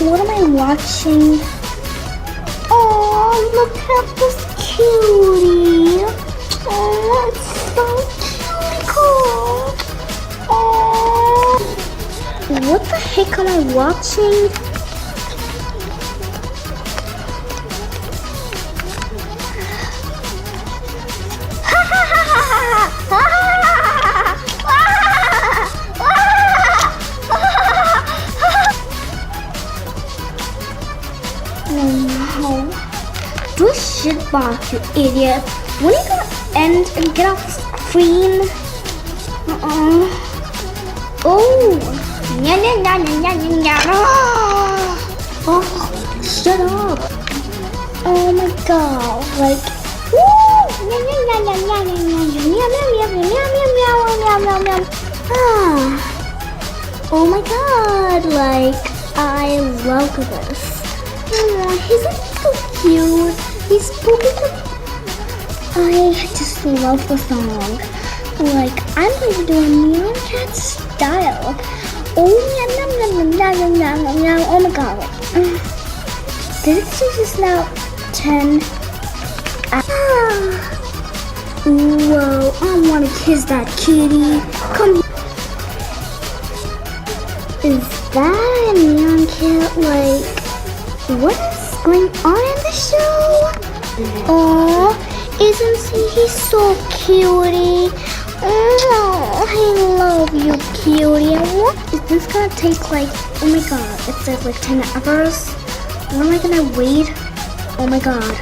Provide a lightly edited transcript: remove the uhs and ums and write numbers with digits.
what am I watching? Oh, look at this cutie. Oh, it's so cute. Cool. Oh, what the heck am I watching? Oh no. Do a shit box, you idiot. When are you gonna end and get off screen? Oh. Nya, nya, nya, nya, nya, nya. Oh, shut up. Oh my god. Like, woo. Nya, nya, nya, nya, nya, nya, nya, nya, nya, nya, nya, nya, nya, nya, nya. Ah. Oh my god. Like, I love this. Isn't he so cute? He's spoken to... I just love the song. Like, I'm going to do a Nyan Cat style. Oh, yum, yum, yum, yum, yum, yum, yum. Oh my god. This is just now 10. Whoa, I want to kiss that kitty. Come here. Is that a Nyan Cat? Like... what is going on in the show? Oh, isn't he so cutie? Oh, I love you, cutie. What is this gonna take? Like, oh my god, it says like 10 hours. When am I gonna wait? Oh my god.